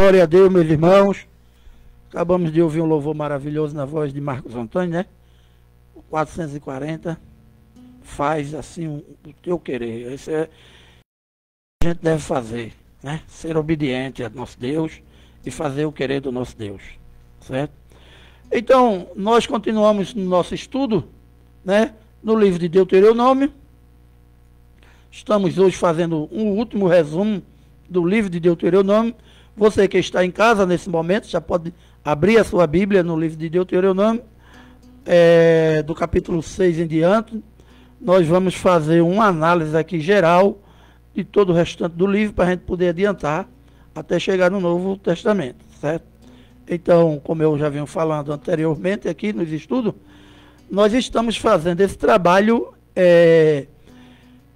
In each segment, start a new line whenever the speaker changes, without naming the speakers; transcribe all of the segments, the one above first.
Glória a Deus, meus irmãos. Acabamos de ouvir um louvor maravilhoso na voz de Marcos Antônio, né? 440. Faz assim o teu querer. Isso é o que a gente deve fazer, né? Ser obediente a nosso Deus e fazer o querer do nosso Deus, certo? Então, nós continuamos no nosso estudo, né? No livro de Deuteronômio. Estamos hoje fazendo um último resumo do livro de Deuteronômio. Você que está em casa nesse momento, já pode abrir a sua Bíblia no livro de Deuteronômio, do capítulo 6 em diante. Nós vamos fazer uma análise aqui geral de todo o restante do livro, para a gente poder adiantar até chegar no Novo Testamento, certo? Então, como eu já venho falando anteriormente aqui nos estudos, nós estamos fazendo esse trabalho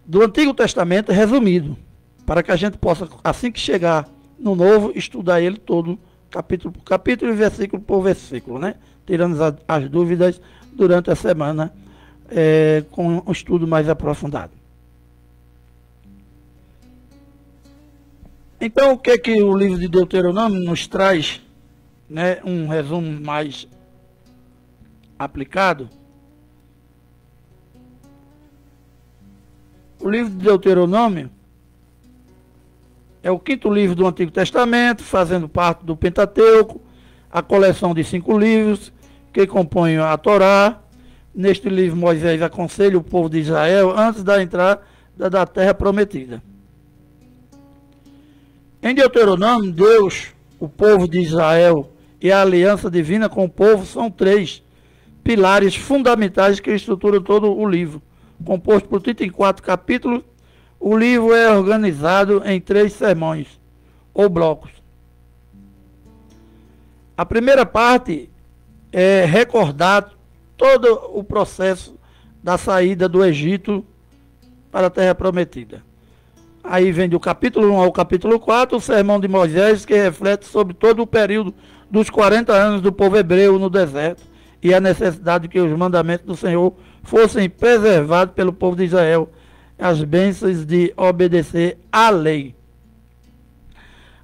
do Antigo Testamento resumido, para que a gente possa, assim que chegar no Novo, estudar ele todo, capítulo por capítulo e versículo por versículo, né? Tirando as dúvidas durante a semana, com um estudo mais aprofundado. Então, o que o livro de Deuteronômio nos traz, né? Um resumo mais aplicado. O livro de Deuteronômio é o 5º livro do Antigo Testamento, fazendo parte do Pentateuco, a coleção de 5 livros que compõem a Torá. Neste livro, Moisés aconselha o povo de Israel antes da entrada da terra prometida. Em Deuteronômio, Deus, o povo de Israel e a aliança divina com o povo são 3 pilares fundamentais que estruturam todo o livro. Composto por 34 capítulos, o livro é organizado em 3 sermões, ou blocos. A primeira parte é recordar todo o processo da saída do Egito para a Terra Prometida. Aí vem do capítulo 1 ao capítulo 4, o sermão de Moisés, que reflete sobre todo o período dos 40 anos do povo hebreu no deserto e a necessidade de que os mandamentos do Senhor fossem preservados pelo povo de Israel, as bênçãos de obedecer à lei.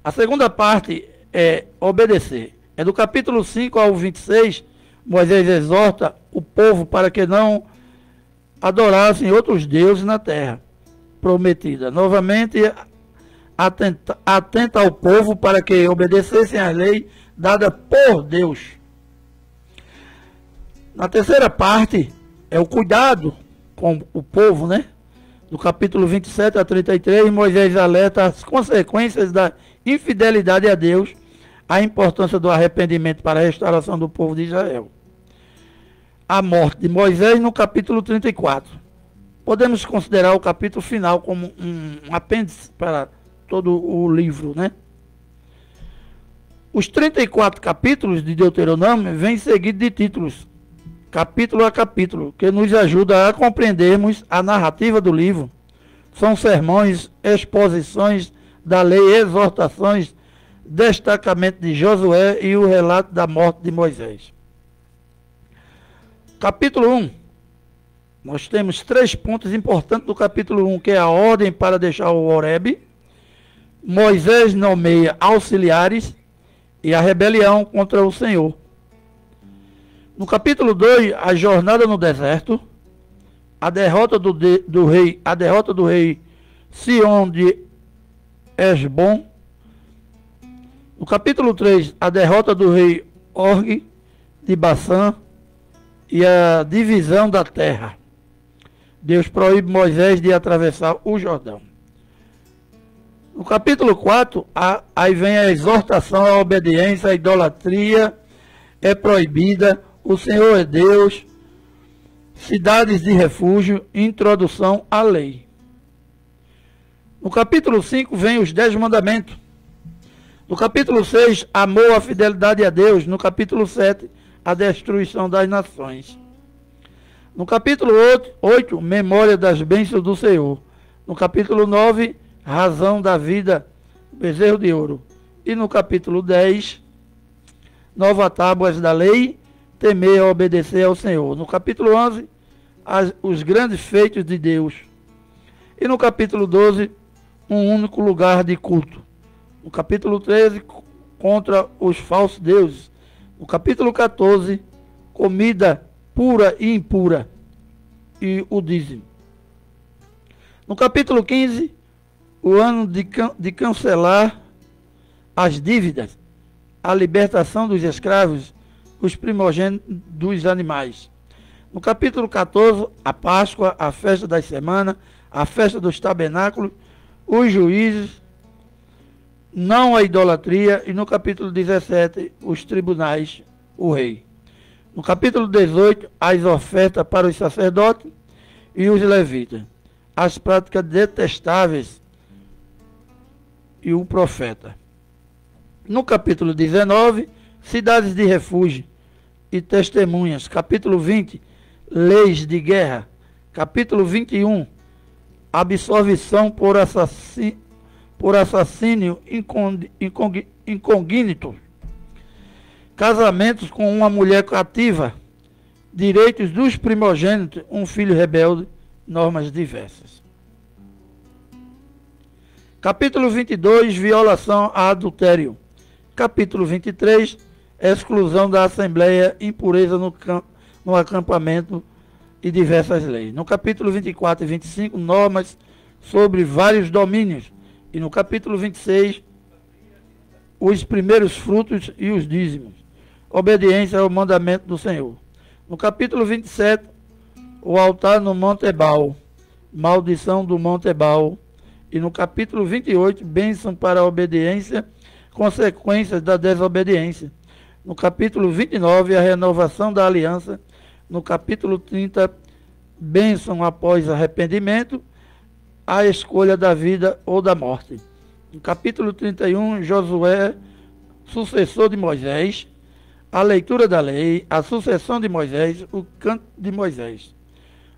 A segunda parte é obedecer. É do capítulo 5 ao 26, Moisés exorta o povo para que não adorassem outros deuses na terra prometida. Novamente, atenta ao povo para que obedecessem à lei dada por Deus. Na terceira parte, é o cuidado com o povo, né? Do capítulo 27 a 33, Moisés alerta as consequências da infidelidade a Deus, a importância do arrependimento para a restauração do povo de Israel. A morte de Moisés no capítulo 34. Podemos considerar o capítulo final como um apêndice para todo o livro, né? Os 34 capítulos de Deuteronômio vêm seguidos de títulos, capítulo a capítulo, que nos ajuda a compreendermos a narrativa do livro. São sermões, exposições da lei, exortações, destacamento de Josué e o relato da morte de Moisés. Capítulo 1. Nós temos 3 pontos importantes do capítulo 1, que é a ordem para deixar o Horebe, Moisés nomeia auxiliares e a rebelião contra o Senhor. No capítulo 2, a jornada no deserto, a derrota do rei Sion de Esbom. No capítulo 3, a derrota do rei Og de Bassã e a divisão da terra. Deus proíbe Moisés de atravessar o Jordão. No capítulo 4, aí vem a exortação à obediência, a idolatria é proibida, o Senhor é Deus, cidades de refúgio, introdução à lei. No capítulo 5 vem os 10 mandamentos. No capítulo 6, amor, a fidelidade a Deus. No capítulo 7, a destruição das nações. No capítulo 8, memória das bênçãos do Senhor. No capítulo 9, razão da vida, bezerro de ouro. E no capítulo 10, nova tábuas da lei, temer e obedecer ao Senhor. No capítulo 11, os grandes feitos de Deus. E no capítulo 12, um único lugar de culto. No capítulo 13, contra os falsos deuses. No capítulo 14, comida pura e impura e o dízimo. No capítulo 15, o ano de cancelar as dívidas, a libertação dos escravos, os primogênitos dos animais. No capítulo 14, a Páscoa, a festa das semanas, a festa dos tabernáculos, os juízes, não a idolatria, e no capítulo 17, os tribunais, o rei. No capítulo 18, as ofertas para os sacerdotes e os levitas, as práticas detestáveis e o profeta. No capítulo 19, cidades de refúgio e testemunhas. Capítulo 20, leis de guerra. Capítulo 21, absolvição por assassínio incogníito. Casamentos com uma mulher cativa. Direitos dos primogênitos, um filho rebelde, normas diversas. Capítulo 22, violação a adultério. Capítulo 23, exclusão da Assembleia, impureza no acampamento e diversas leis. No capítulo 24 e 25, normas sobre vários domínios. E no capítulo 26, os primeiros frutos e os dízimos. Obediência ao mandamento do Senhor. No capítulo 27, o altar no Monte Ebal. Maldição do Monte Ebal. E no capítulo 28, bênção para a obediência, consequências da desobediência. No capítulo 29, a renovação da aliança. No capítulo 30, bênção após arrependimento, a escolha da vida ou da morte. No capítulo 31, Josué, sucessor de Moisés, a leitura da lei, a sucessão de Moisés, o canto de Moisés.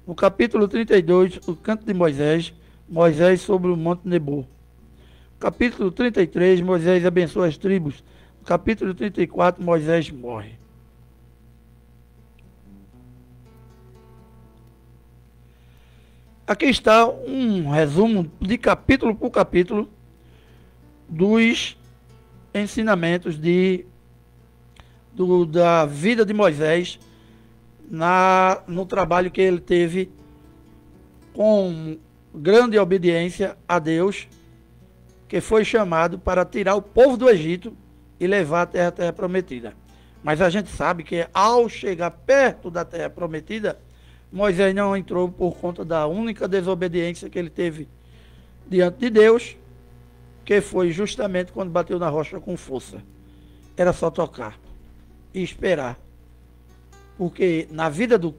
No capítulo 32, o canto de Moisés, Moisés sobre o Monte Nebo. Capítulo 33, Moisés abençoa as tribos. No capítulo 34, Moisés morre. Aqui está um resumo de capítulo por capítulo dos ensinamentos da vida de Moisés no trabalho que ele teve com grande obediência a Deus, que foi chamado para tirar o povo do Egito e levar até a terra prometida. Mas a gente sabe que ao chegar perto da terra prometida, Moisés não entrou por conta da única desobediência que ele teve diante de Deus, que foi justamente quando bateu na rocha com força. Era só tocar e esperar. Porque na vida do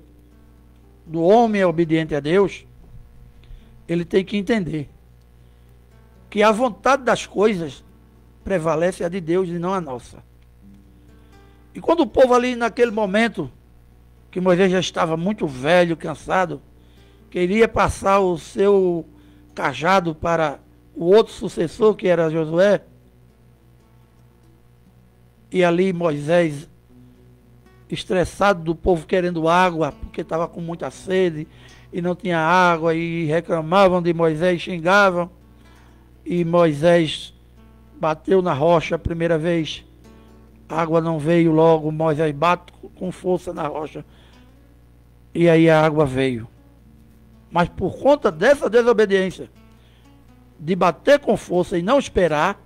homem obediente a Deus, ele tem que entender que a vontade das coisas prevalece a de Deus e não a nossa. E quando o povo ali naquele momento, que Moisés já estava muito velho, cansado, queria passar o seu cajado para o outro sucessor, que era Josué, e ali Moisés, estressado do povo querendo água, porque estava com muita sede e não tinha água, e reclamavam de Moisés, xingavam, e Moisés bateu na rocha a primeira vez, a água não veio logo, Moisés bate com força na rocha, e aí a água veio. Mas por conta dessa desobediência, de bater com força e não esperar,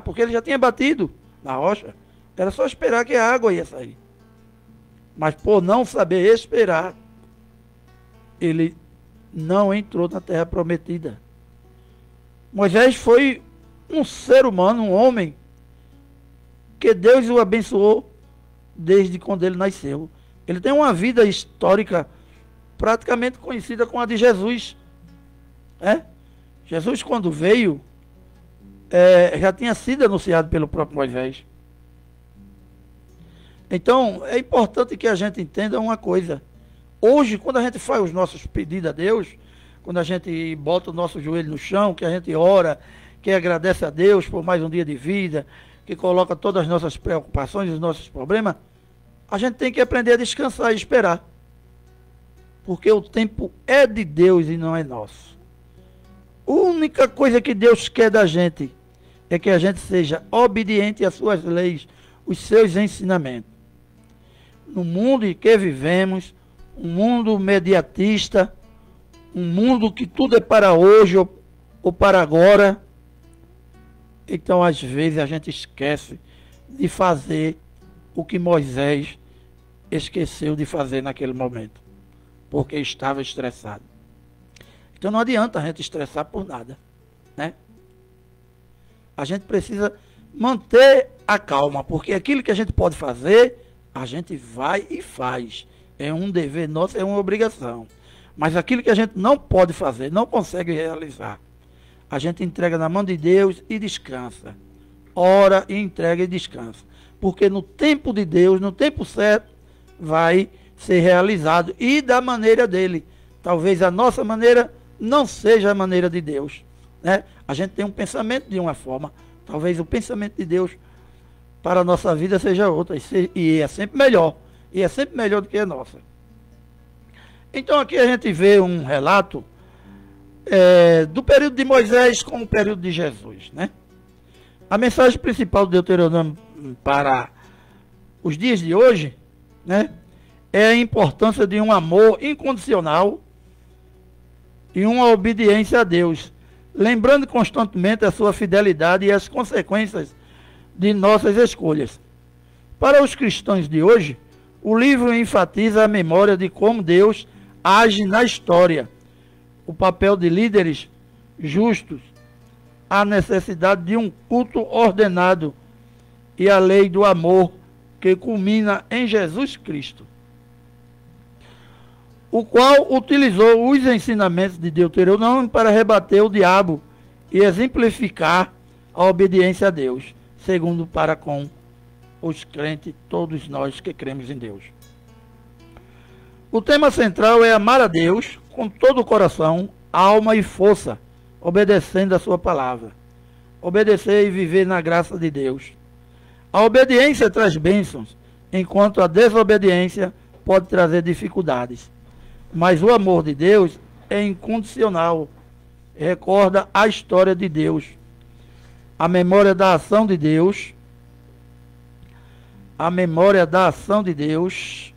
porque ele já tinha batido na rocha, era só esperar que a água ia sair. Mas por não saber esperar, ele não entrou na terra prometida. Moisés foi um ser humano, um homem, que Deus o abençoou desde quando ele nasceu. Ele tem uma vida histórica praticamente conhecida com a de Jesus. Jesus, quando veio, já tinha sido anunciado pelo próprio Moisés. Então, é importante que a gente entenda uma coisa. Hoje, quando a gente faz os nossos pedidos a Deus, quando a gente bota o nosso joelho no chão, que a gente ora, que agradece a Deus por mais um dia de vida, que coloca todas as nossas preocupações e os nossos problemas, a gente tem que aprender a descansar e esperar. Porque o tempo é de Deus e não é nosso. A única coisa que Deus quer da gente é que a gente seja obediente às suas leis, os seus ensinamentos. No mundo em que vivemos, um mundo mediatista, um mundo que tudo é para hoje ou para agora, então às vezes a gente esquece de fazer o que Moisés esqueceu de fazer naquele momento, porque estava estressado. Então não adianta a gente estressar por nada, né? A gente precisa manter a calma, porque aquilo que a gente pode fazer, a gente vai e faz. É um dever nosso, é uma obrigação. Mas aquilo que a gente não pode fazer, não consegue realizar, a gente entrega na mão de Deus e descansa. Ora e entrega e descansa. Porque no tempo de Deus, no tempo certo, vai ser realizado. E da maneira dele. Talvez a nossa maneira não seja a maneira de Deus, né? A gente tem um pensamento de uma forma. Talvez o pensamento de Deus para a nossa vida seja outra. E é sempre melhor. E é sempre melhor do que a nossa. Então aqui a gente vê um relato do período de Moisés com o período de Jesus, né? A mensagem principal do Deuteronômio para os dias de hoje, né, é a importância de um amor incondicional e uma obediência a Deus, lembrando constantemente a sua fidelidade e as consequências de nossas escolhas. Para os cristãos de hoje, o livro enfatiza a memória de como Deus age na história, o papel de líderes justos, a necessidade de um culto ordenado e a lei do amor que culmina em Jesus Cristo, o qual utilizou os ensinamentos de Deuteronômio para rebater o diabo e exemplificar a obediência a Deus, segundo para com os crentes, todos nós que cremos em Deus. O tema central é amar a Deus com todo o coração, alma e força, obedecendo a sua palavra. Obedecer e viver na graça de Deus. A obediência traz bênçãos, enquanto a desobediência pode trazer dificuldades. Mas o amor de Deus é incondicional. Recorda a história de Deus. A memória da ação de Deus. A memória da ação de Deus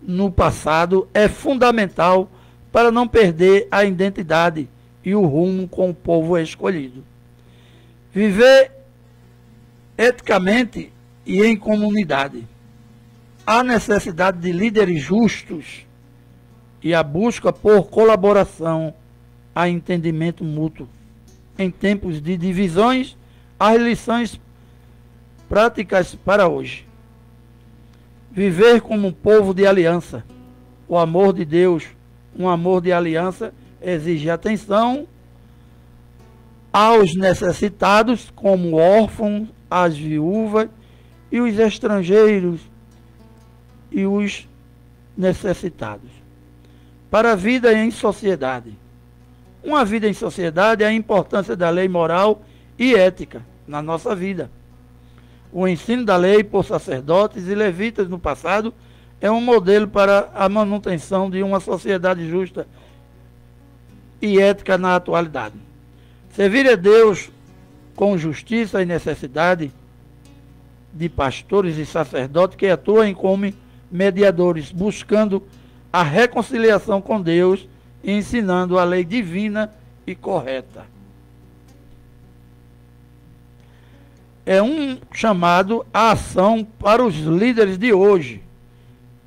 no passado é fundamental para não perder a identidade e o rumo com o povo escolhido. Viver eticamente e em comunidade. Há necessidade de líderes justos e a busca por colaboração a entendimento mútuo. Em tempos de divisões, as lições práticas para hoje. Viver como um povo de aliança. O amor de Deus, um amor de aliança, exige atenção aos necessitados, como órfãos, as viúvas e os estrangeiros e os necessitados. Para a vida em sociedade. Uma vida em sociedade é a importância da lei moral e ética na nossa vida. O ensino da lei por sacerdotes e levitas no passado é um modelo para a manutenção de uma sociedade justa e ética na atualidade. Servir a Deus com justiça e necessidade de pastores e sacerdotes que atuam como mediadores, buscando a reconciliação com Deus e ensinando a lei divina e correta. É um chamado à ação para os líderes de hoje.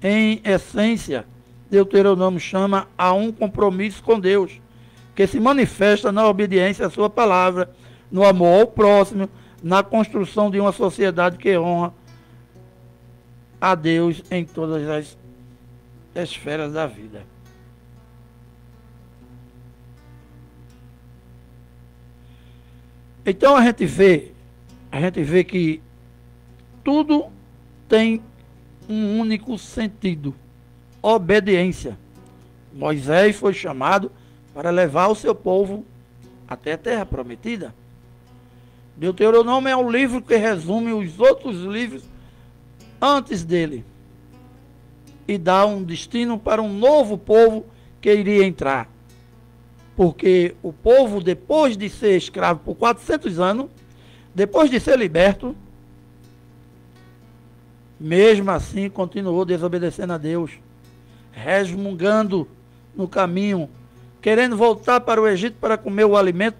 Em essência, Deuteronômio chama a um compromisso com Deus, que se manifesta na obediência à sua palavra, no amor ao próximo, na construção de uma sociedade que honra a Deus em todas as esferas da vida. Então a gente vê que tudo tem um único sentido: obediência. Moisés foi chamado para levar o seu povo até a terra prometida. Deuteronômio é um livro que resume os outros livros antes dele e dá um destino para um novo povo que iria entrar. Porque o povo, depois de ser escravo por 400 anos, depois de ser liberto, mesmo assim continuou desobedecendo a Deus, resmungando no caminho, querendo voltar para o Egito para comer o alimento,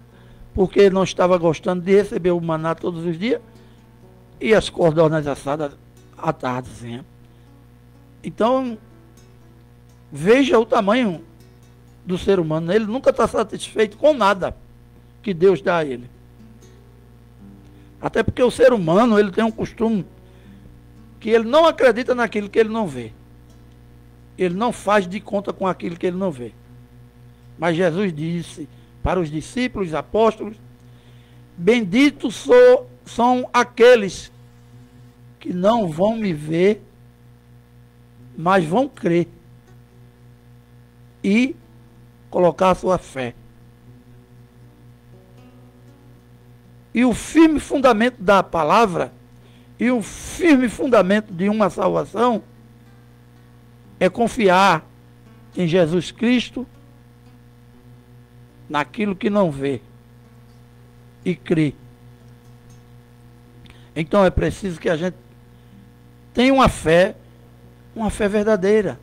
porque não estava gostando de receber o maná todos os dias, e as codornas assadas à tardezinha. Então, veja o tamanho do ser humano. Ele nunca está satisfeito com nada que Deus dá a ele. Até porque o ser humano, ele tem um costume que ele não acredita naquilo que ele não vê. Ele não faz de conta com aquilo que ele não vê. Mas Jesus disse para os discípulos, apóstolos, benditos são aqueles que não vão me ver, mas vão crer e colocar a sua fé. E o firme fundamento da palavra e o firme fundamento de uma salvação é confiar em Jesus Cristo, naquilo que não vê, e crer. Então é preciso que a gente tenha uma fé verdadeira.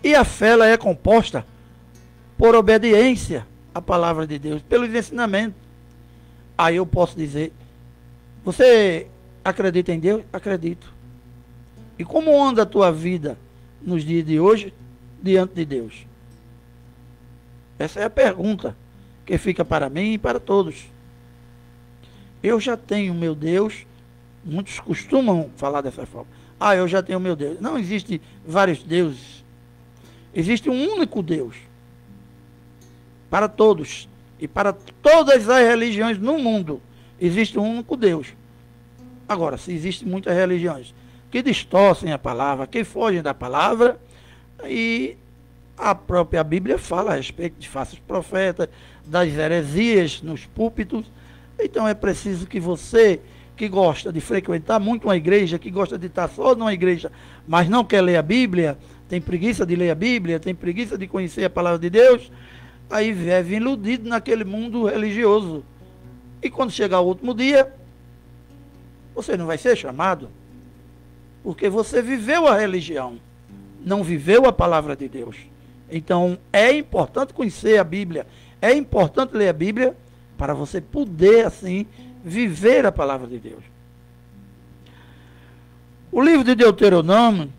E a fé, ela é composta por obediência à palavra de Deus, pelos ensinamentos. Aí eu posso dizer, você acredita em Deus? Acredito. E como anda a tua vida nos dias de hoje diante de Deus? Essa é a pergunta que fica para mim e para todos. Eu já tenho meu Deus. Muitos costumam falar dessa forma. Eu já tenho meu Deus. Não existe vários deuses. Existe um único Deus. Para todos. E para todas as religiões no mundo. Existe um único Deus. Agora, se existem muitas religiões que distorcem a palavra, que fogem da palavra, e a própria Bíblia fala a respeito de falsos profetas, das heresias nos púlpitos. Então é preciso que você, que gosta de frequentar muito uma igreja, que gosta de estar só numa igreja, mas não quer ler a Bíblia, tem preguiça de ler a Bíblia, tem preguiça de conhecer a palavra de Deus, aí vive iludido naquele mundo religioso. E quando chegar o último dia, você não vai ser chamado, porque você viveu a religião, não viveu a palavra de Deus. Então é importante conhecer a Bíblia, é importante ler a Bíblia, para você poder assim viver a palavra de Deus. O livro de Deuteronômio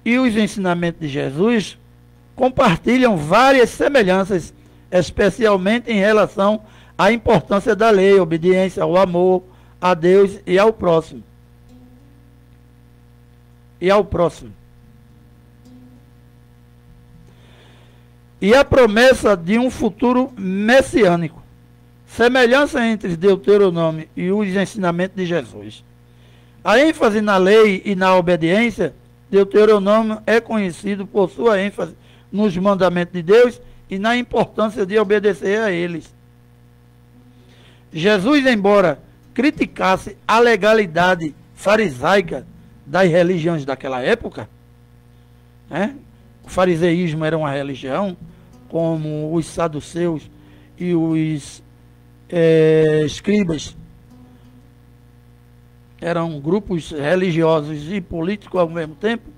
e os ensinamentos de Jesus compartilham várias semelhanças, especialmente em relação à importância da lei, obediência ao amor, a Deus e ao próximo. E a promessa de um futuro messiânico. Semelhança entre Deuteronômio e os ensinamentos de Jesus. A ênfase na lei e na obediência, Deuteronômio é conhecido por sua ênfase nos mandamentos de Deus e na importância de obedecer a eles. Jesus, embora criticasse a legalidade farisaica das religiões daquela época, o fariseísmo era uma religião, como os saduceus e os escribas eram grupos religiosos e políticos ao mesmo tempo,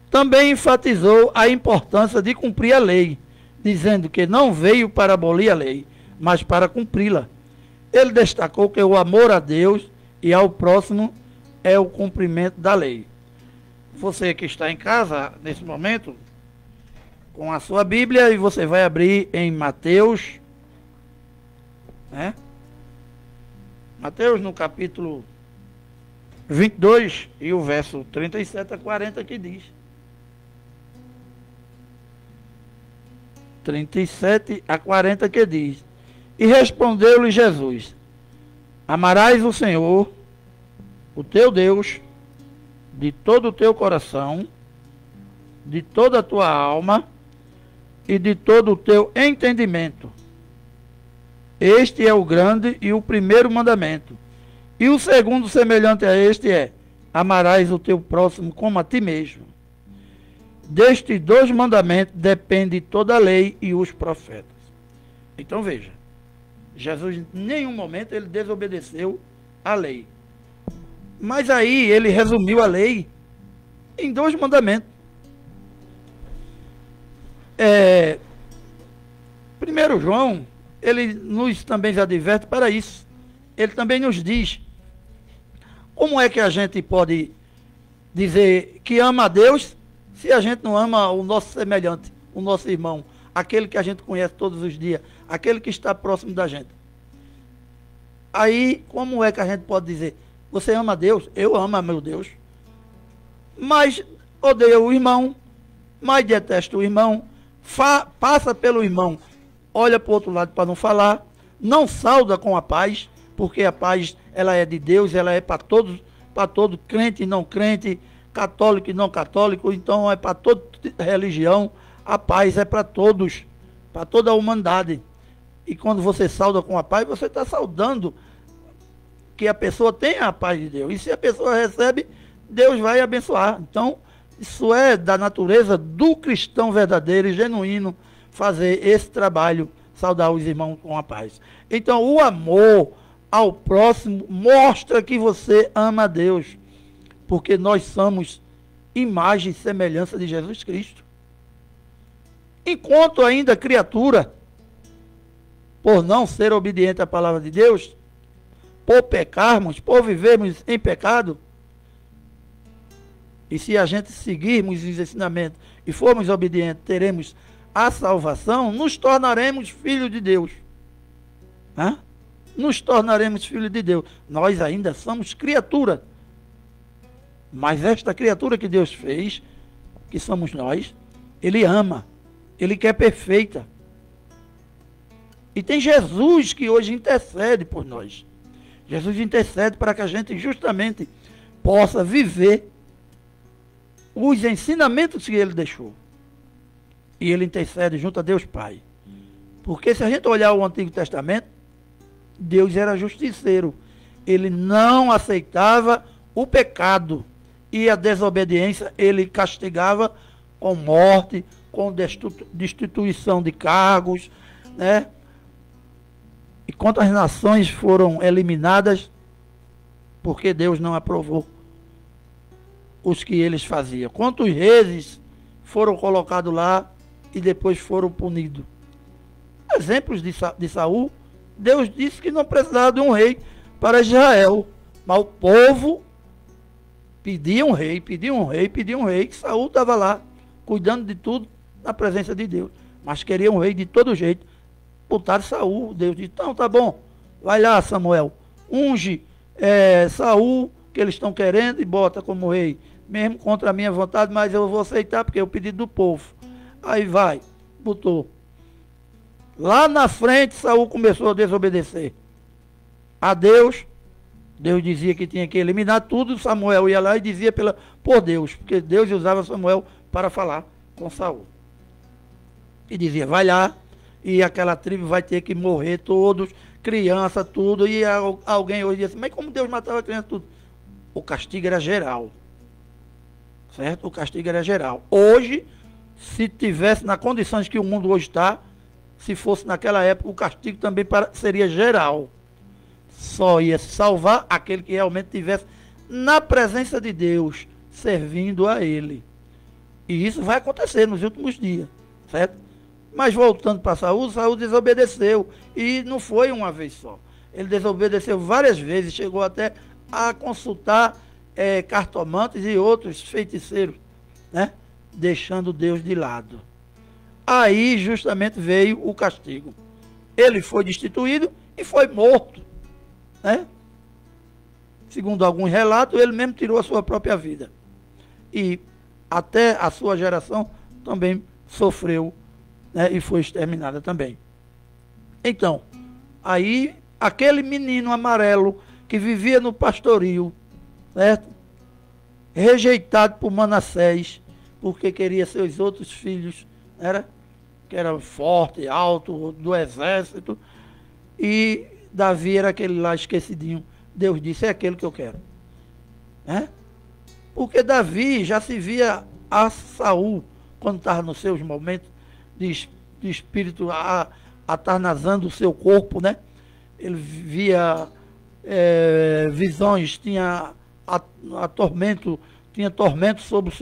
também enfatizou a importância de cumprir a lei, dizendo que não veio para abolir a lei, mas para cumpri-la. Ele destacou que o amor a Deus e ao próximo é o cumprimento da lei. Você que está em casa, nesse momento, com a sua Bíblia, e você vai abrir em Mateus, Mateus no capítulo 22 e o verso 37 a 40 que diz. 37 a 40 que diz. E respondeu-lhe Jesus: amarás o Senhor, o teu Deus, de todo o teu coração, de toda a tua alma e de todo o teu entendimento. Este é o grande e o primeiro mandamento. E o segundo, semelhante a este, é: amarás o teu próximo como a ti mesmo. Destes 2 mandamentos depende toda a lei e os profetas. Então veja, Jesus em nenhum momento ele desobedeceu a lei. Mas aí ele resumiu a lei em 2 mandamentos. Primeiro João, ele nos também adverte para isso. Ele também nos diz como é que a gente pode dizer que ama a Deus se a gente não ama o nosso semelhante, o nosso irmão, aquele que a gente conhece todos os dias, aquele que está próximo da gente. Aí, como é que a gente pode dizer, você ama a Deus? Eu amo a meu Deus. Mas odeia o irmão, mas detesta o irmão, passa pelo irmão, olha para o outro lado para não falar, não sauda com a paz, porque a paz ela é de Deus, ela é para todo crente e não crente, católico e não católico, então é para toda religião, a paz é para todos, para toda a humanidade. E quando você sauda com a paz, você está saudando que a pessoa tenha a paz de Deus. E se a pessoa recebe, Deus vai abençoar. Então, isso é da natureza do cristão verdadeiro e genuíno fazer esse trabalho, saudar os irmãos com a paz. Então, o amor ao próximo mostra que você ama a Deus, porque nós somos imagem e semelhança de Jesus Cristo. Enquanto ainda criatura, por não ser obediente à palavra de Deus, por pecarmos, por vivermos em pecado, e se a gente seguirmos os ensinamentos e formos obedientes, teremos a salvação, nos tornaremos filhos de Deus. Né? Nos tornaremos filhos de Deus. Nós ainda somos criatura. Mas esta criatura que Deus fez, que somos nós, Ele ama. Ele quer perfeita. E tem Jesus que hoje intercede por nós. Jesus intercede para que a gente justamente possa viver os ensinamentos que Ele deixou. E Ele intercede junto a Deus Pai. Porque se a gente olhar o Antigo Testamento, Deus era justiceiro. Ele não aceitava o pecado. E a desobediência Ele castigava com morte, com destituição de cargos, né? E quantas nações foram eliminadas porque Deus não aprovou os que eles faziam. Quantos reis foram colocados lá e depois foram punidos. Exemplos de Saul, Deus disse que não precisava de um rei para Israel, mas o povo pedia um rei, pedia um rei, pedia um rei, que Saul estava lá, cuidando de tudo na presença de Deus, mas queria um rei de todo jeito. Botaram Saul, Deus disse, então tá bom, vai lá Samuel, unge Saul, que eles estão querendo, e bota como rei, mesmo contra a minha vontade, mas eu vou aceitar, porque é o pedido do povo. Aí vai, botou. Lá na frente, Saul começou a desobedecer a Deus. Deus dizia que tinha que eliminar tudo, Samuel ia lá e dizia por Deus, porque Deus usava Samuel para falar com Saul. E dizia, vai lá, e aquela tribo vai ter que morrer todos, criança, tudo, e alguém hoje diz assim, mas como Deus matava a criança, tudo? O castigo era geral, certo? O castigo era geral. Hoje, se tivesse nas condições que o mundo hoje está, se fosse naquela época, o castigo também seria geral. Só ia salvar aquele que realmente estivesse na presença de Deus, servindo a Ele. E isso vai acontecer nos últimos dias, certo? Mas voltando para Saul, Saul desobedeceu. E não foi uma vez só. Ele desobedeceu várias vezes, chegou até a consultar cartomantes e outros feiticeiros, né? Deixando Deus de lado. Aí justamente veio o castigo. Ele foi destituído e foi morto, né? Segundo alguns relatos, ele mesmo tirou a sua própria vida. E até a sua geração também sofreu, né? E foi exterminada também. Então, aí aquele menino amarelo que vivia no pastoril, certo? Rejeitado por Manassés, porque queria seus outros filhos, que era forte, alto, do exército, e Davi era aquele lá esquecidinho. Deus disse, é aquele que eu quero, né? Porque Davi já se via a Saul quando estava nos seus momentos de espírito atarnazando o seu corpo, né? Ele via visões, tinha tinha tormento sobre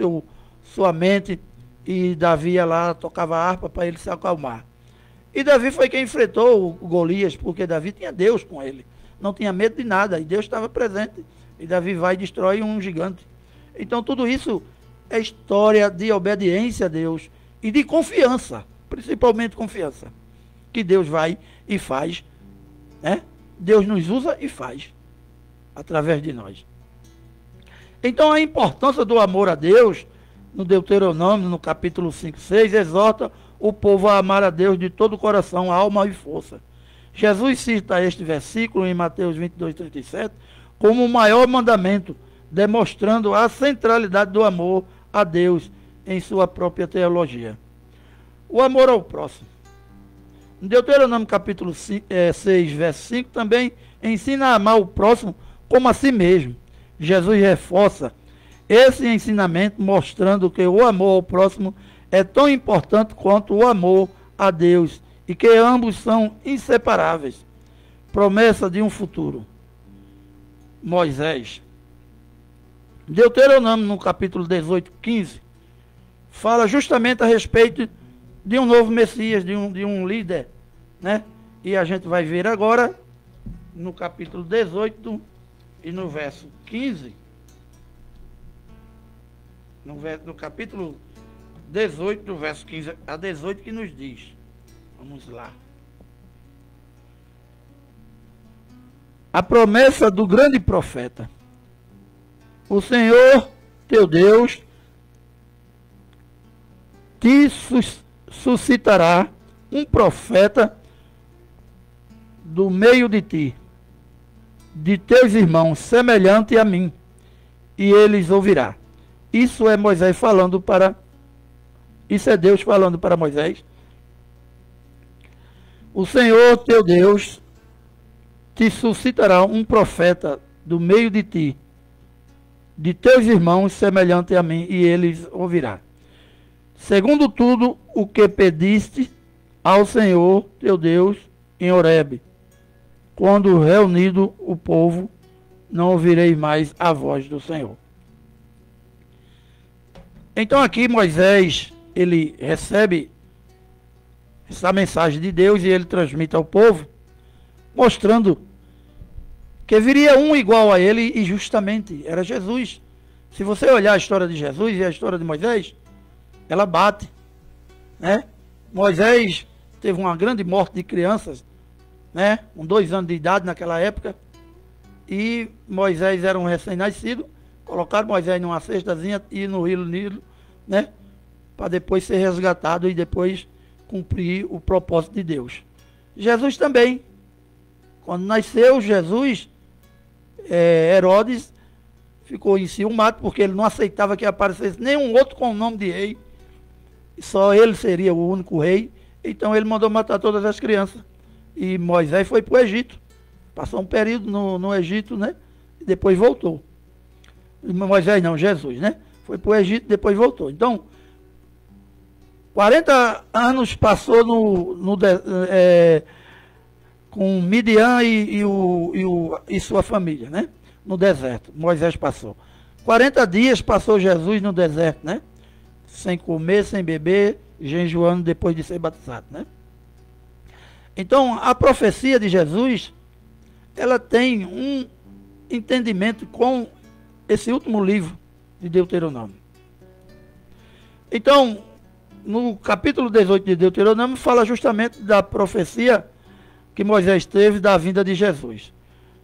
sua mente, e Davi ia lá, tocava harpa para ele se acalmar. E Davi foi quem enfrentou o Golias, porque Davi tinha Deus com ele, não tinha medo de nada, e Deus estava presente, e Davi vai e destrói um gigante. Então tudo isso é história de obediência a Deus e de confiança, principalmente confiança, que Deus vai e faz, né? Deus nos usa e faz através de nós. Então a importância do amor a Deus, no Deuteronômio, no capítulo 5, 6, exorta o povo a amar a Deus de todo o coração, alma e força. Jesus cita este versículo em Mateus 22, 37, como o maior mandamento, demonstrando a centralidade do amor a Deus em sua própria teologia. O amor ao próximo. Em Deuteronômio capítulo 6, verso 5, também ensina a amar o próximo como a si mesmo. Jesus reforça esse ensinamento, mostrando que o amor ao próximo é tão importante quanto o amor a Deus e que ambos são inseparáveis. Promessa de um futuro. Moisés. Deuteronômio, no capítulo 18, 15, fala justamente a respeito de um novo Messias, de um líder, né? E a gente vai ver agora, no capítulo 18 e no verso 15, no capítulo 18, do verso 15 a 18, que nos diz. Vamos lá. A promessa do grande profeta. O Senhor, teu Deus, te suscitará um profeta do meio de ti, de teus irmãos, semelhante a mim, e eles ouvirá. Isso é Moisés falando para... Isso é Deus falando para Moisés. O Senhor, teu Deus, te suscitará um profeta do meio de ti, de teus irmãos, semelhante a mim, e eles ouvirá. Segundo tudo o que pediste ao Senhor, teu Deus, em Horebe, quando reunido o povo, não ouvirei mais a voz do Senhor. Então aqui Moisés, ele recebe essa mensagem de Deus e ele transmite ao povo, mostrando que viria um igual a ele, e justamente era Jesus. Se você olhar a história de Jesus e a história de Moisés, ela bate, né? Moisés teve uma grande morte de crianças, né? Com 2 anos de idade naquela época, e Moisés era um recém-nascido, colocaram Moisés numa cestazinha e no rio Nilo, né? Para depois ser resgatado e depois cumprir o propósito de Deus. Jesus também, quando nasceu Jesus, Herodes ficou enciumado, porque ele não aceitava que aparecesse nenhum outro com o nome de rei, só ele seria o único rei. Então ele mandou matar todas as crianças, e Moisés foi para o Egito, passou um período no Egito, né? E depois voltou. Moisés não, Jesus, né? Foi para o Egito, depois voltou. Então 40 anos passou com Midian e sua família, né? No deserto. Moisés passou. 40 dias passou Jesus no deserto, né? Sem comer, sem beber, jejuando depois de ser batizado, né? Então, a profecia de Jesus, ela tem um entendimento com esse último livro de Deuteronômio. Então, no capítulo 18 de Deuteronômio, fala justamente da profecia que Moisés teve da vinda de Jesus.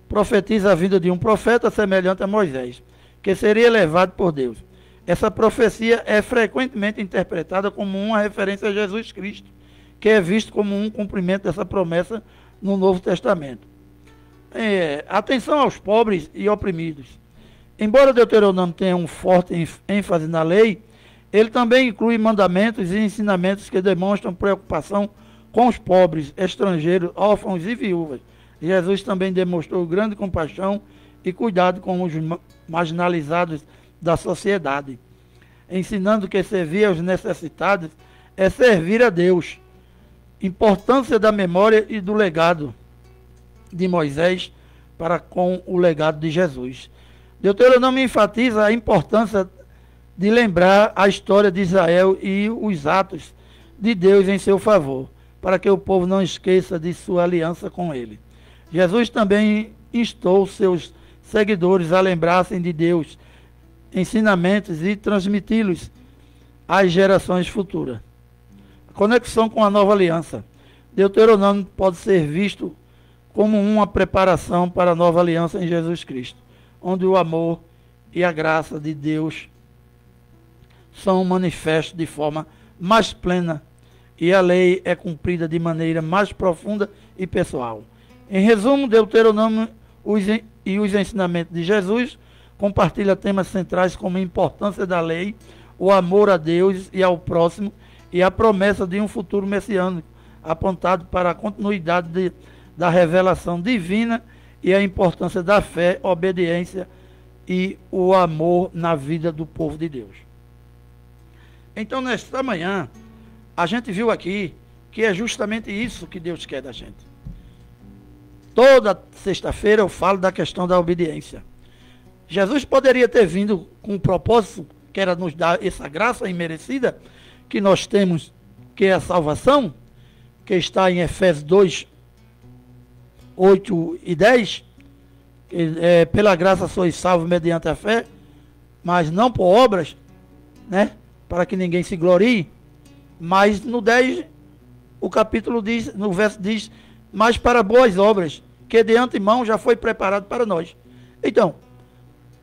Profetiza a vinda de um profeta semelhante a Moisés, que seria levado por Deus. Essa profecia é frequentemente interpretada como uma referência a Jesus Cristo, que é visto como um cumprimento dessa promessa no Novo Testamento. Atenção aos pobres e oprimidos. Embora Deuteronômio tenha um forte ênfase na lei, ele também inclui mandamentos e ensinamentos que demonstram preocupação com os pobres, estrangeiros, órfãos e viúvas. Jesus também demonstrou grande compaixão e cuidado com os marginalizados da sociedade. ensinando que servir aos necessitados é servir a Deus. Importância da memória e do legado de Moisés para com o legado de Jesus. Deuteronômio enfatiza a importância de lembrar a história de Israel e os atos de Deus em seu favor, para que o povo não esqueça de sua aliança com ele. Jesus também instou seus seguidores a lembrassem de Deus, ensinamentos e transmiti-los às gerações futuras. A conexão com a nova aliança. Deuteronômio pode ser visto como uma preparação para a nova aliança em Jesus Cristo, onde o amor e a graça de Deus são manifestos de forma mais plena e a lei é cumprida de maneira mais profunda e pessoal. Em resumo, Deuteronômio e os ensinamentos de Jesus compartilham temas centrais como a importância da lei, o amor a Deus e ao próximo e a promessa de um futuro messiânico, apontado para a continuidade da revelação divina e a importância da fé, obediência e o amor na vida do povo de Deus. Então, nesta manhã, a gente viu aqui que é justamente isso que Deus quer da gente. Toda sexta-feira eu falo da questão da obediência. Jesus poderia ter vindo com um propósito, que era nos dar essa graça imerecida que nós temos, que é a salvação, que está em Efésios 2, 8 e 10, pela graça sois salvos mediante a fé, mas não por obras, né? Para que ninguém se glorie. Mas no 10, o capítulo diz, no verso diz, mas para boas obras, que de antemão já foi preparado para nós. Então,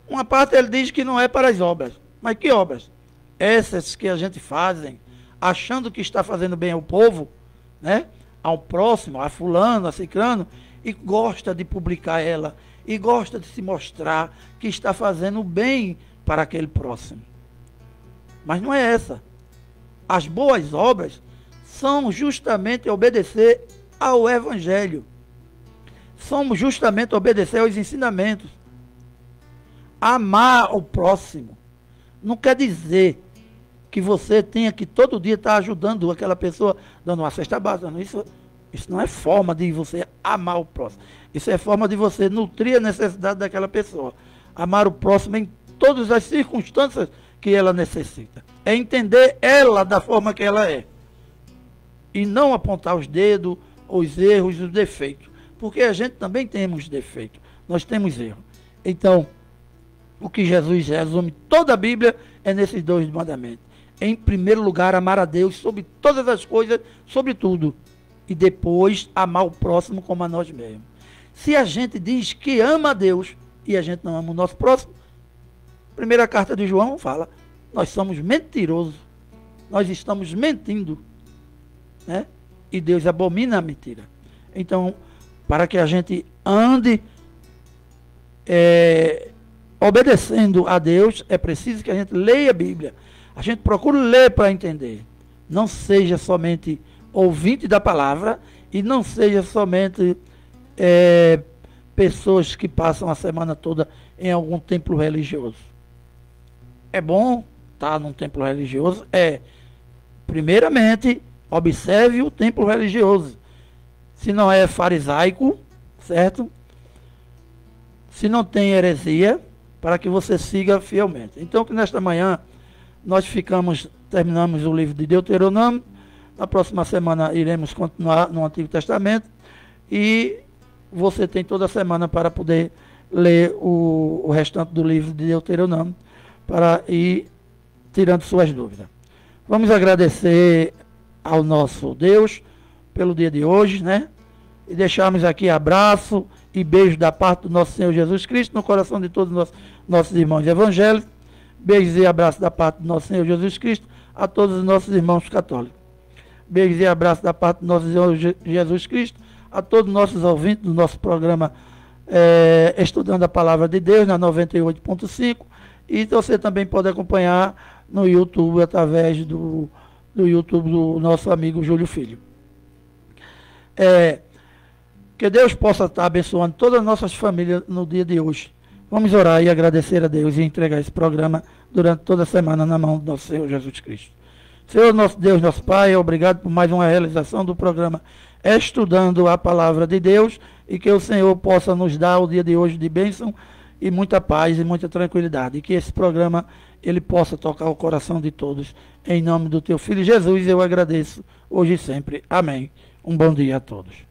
uma parte ele diz que não é para as obras. Mas que obras? Essas que a gente fazem, achando que está fazendo bem ao povo, né? Ao próximo, a fulano, a cicrano, e gosta de publicar ela, e gosta de se mostrar que está fazendo bem para aquele próximo. Mas não é essa. As boas obras são justamente obedecer ao Evangelho. Somos justamente obedecer aos ensinamentos. Amar o próximo. Não quer dizer que você tenha que todo dia estar ajudando aquela pessoa, dando uma cesta básica. Isso não é forma de você amar o próximo. Isso é forma de você nutrir a necessidade daquela pessoa. Amar o próximo em todas as circunstâncias que ela necessita. É entender ela da forma que ela é. E não apontar os dedos, os erros, os defeitos. Porque a gente também temos defeitos. Nós temos erros. Então, o que Jesus resume toda a Bíblia é nesses dois mandamentos. Em primeiro lugar, amar a Deus sobre todas as coisas, sobre tudo. E depois, amar o próximo como a nós mesmos. Se a gente diz que ama a Deus e a gente não ama o nosso próximo, a primeira carta de João fala, nós somos mentirosos. Nós estamos mentindo. Né? E Deus abomina a mentira. Então, para que a gente ande obedecendo a Deus, é preciso que a gente leia a Bíblia. A gente procure ler para entender. Não seja somente ouvinte da palavra e não seja somente pessoas que passam a semana toda em algum templo religioso. É bom estar num templo religioso? Primeiramente, observe o templo religioso. Se não é farisaico, certo? Se não tem heresia, para que você siga fielmente. Então, que nesta manhã nós terminamos o livro de Deuteronômio. Na próxima semana iremos continuar no Antigo Testamento. E você tem toda a semana para poder ler o restante do livro de Deuteronômio, para ir tirando suas dúvidas. Vamos agradecer ao nosso Deus pelo dia de hoje, né? E deixarmos aqui abraço e beijo da parte do nosso Senhor Jesus Cristo no coração de todos os nossos irmãos evangélicos. Beijos e abraços da parte do nosso Senhor Jesus Cristo a todos os nossos irmãos católicos. Beijos e abraços da parte do nosso Senhor Jesus Cristo a todos os nossos ouvintes do nosso programa Estudando a Palavra de Deus na 98.5. E você também pode acompanhar no YouTube através do YouTube do nosso amigo Júlio Filho. Que Deus possa estar abençoando todas as nossas famílias no dia de hoje, Vamos orar e agradecer a Deus e entregar esse programa durante toda a semana na mão do nosso Senhor Jesus Cristo. Senhor, nosso Deus, nosso Pai, obrigado por mais uma realização do programa Estudando a Palavra de Deus, e que o Senhor possa nos dar o dia de hoje de bênção e muita paz e muita tranquilidade, e que esse programa ele possa tocar o coração de todos. Em nome do teu Filho Jesus eu agradeço hoje e sempre. Amém. Um bom dia a todos.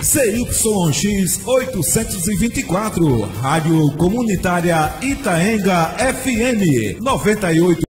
CYX 824, Rádio Comunitária Itaenga FM 98.